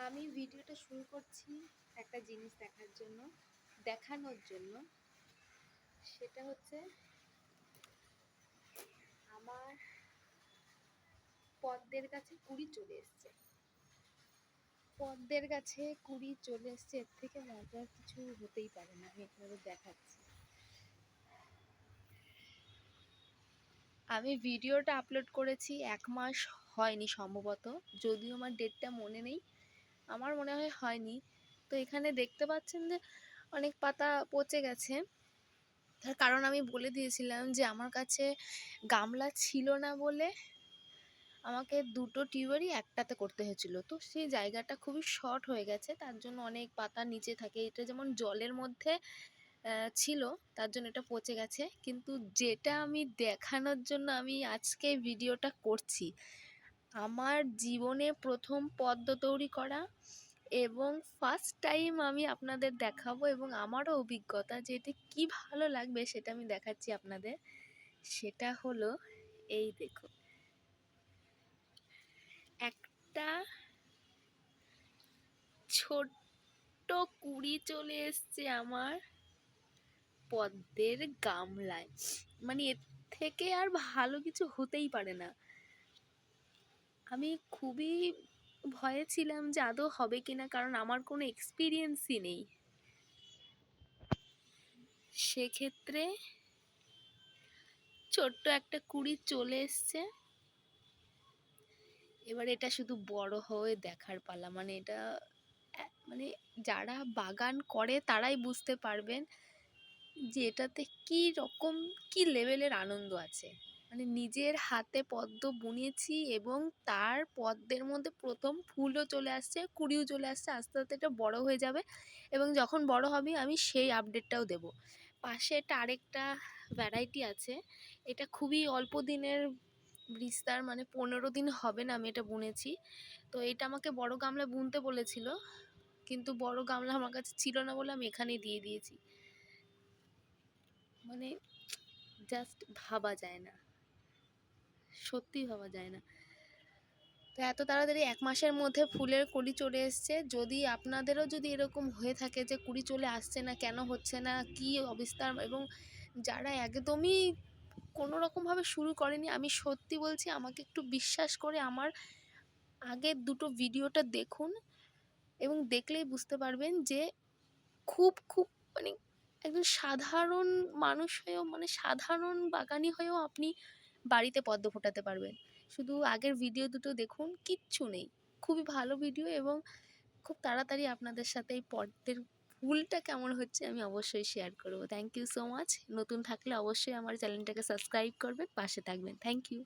আমি ভিডিওটা শুরু করছি একটা জিনিস দেখানোর জন্য। সেটা হচ্ছে আমার পদ্মের গাছে কুড়ি চলে এসছে। পদ্মের গাছে কুড়ি চলে এসছে, এর থেকে মজার কিছু হতেই পারে না। আমি আপনাদের দেখাচ্ছি। আমি ভিডিওটা আপলোড করেছি 1 মাস হয়নি সম্ভবত, যদিও আমার ডেটটা মনে নেই, আমার মনে হয় হয়নি। তো এখানে দেখতে পাচ্ছেন যে অনেক পাতা পচে গেছে। তার কারণ আমি বলে দিয়েছিলাম যে আমার কাছে গামলা ছিল না বলে আমাকে দুটো টিউবারই একটাতে করতে হয়েছিল। তো সেই জায়গাটা খুবই শর্ট হয়ে গেছে, তার জন্য অনেক পাতা নিচে থাকে। এটা যেমন জলের মধ্যে ছিল, তার জন্য এটা পচে গেছে। কিন্তু যেটা আমি দেখানোর জন্য আমি আজকে ভিডিওটা করছি, আমার জীবনে প্রথম পদ্ম তৈরি করা এবং ফার্স্ট টাইম আমি আপনাদের দেখাবো, এবং আমারও অভিজ্ঞতা যে এটি কী ভালো লাগবে সেটা আমি দেখাচ্ছি আপনাদের। সেটা হলো এই দেখুন, একটা ছোট্ট কুড়ি চলে এসছে আমার পদ্মের গামলায়। মানে এর থেকে আর ভালো কিছু হতেই পারে না। আমি খুবই ভয়ে ছিলাম যে আদৌ হবে কিনা, কারণ আমার কোনো এক্সপিরিয়েন্সই নেই। সেক্ষেত্রে ছোট্ট একটা কুড়ি চলে এসছে। এবার এটা শুধু বড় হয়ে দেখার পালা। মানে এটা মানে যারা বাগান করে তারাই বুঝতে পারবেন যে এটাতে কী রকম কী লেভেলের আনন্দ আছে। মানে নিজের হাতে পদ্ম বুনেছি এবং তার পদ্মের মধ্যে প্রথম ফুলও চলে আসছে, কুড়িও চলে আসছে। আস্তে আস্তে এটা বড় হয়ে যাবে, এবং যখন বড় হবে আমি সেই আপডেটটাও দেব। পাশে এটা আরেকটা ভ্যারাইটি আছে, এটা খুবই অল্প দিনের বিস্তার, মানে 15 দিন হবে না আমি এটা বুনেছি। তো এটা আমাকে বড় গামলা বুনতে বলেছিল, কিন্তু বড় গামলা আমার কাছে ছিল না বলে আমি এখানেই দিয়ে দিয়েছি। মানে জাস্ট ভাবা যায় না, সত্যি ভাবা যায় না। তো এত তাড়াতাড়ি 1 মাসের মধ্যে ফুলের কলি চলে এসছে। যদি আপনাদেরও যদি এরকম হয়ে থাকে যে কুড়ি চলে আসছে না, কেন হচ্ছে না, কী অবস্থা, এবং যারা একদমই কোনো রকমভাবে শুরু করেনি, আমি সত্যি বলছি আমাকে একটু বিশ্বাস করে আমার আগের দুটো ভিডিওটা দেখুন, এবং দেখলেই বুঝতে পারবেন যে খুব মানে একজন সাধারণ মানুষ হয়েও, মানে সাধারণ বাগানি হয়েও আপনি বাড়িতে পদ্ম ফোটাতে পারবেন। শুধু আগের ভিডিও দুটো দেখুন, কিচ্ছু নেই, খুবই ভালো ভিডিও, এবং খুব তাড়াতাড়ি আপনাদের সাথে এই পদ্মের ফুলটা কেমন হচ্ছে আমি অবশ্যই শেয়ার করব। Thank you so much. নতুন থাকলে অবশ্যই আমার চ্যানেলটাকে সাবস্ক্রাইব করবেন, পাশে থাকবেন। Thank you.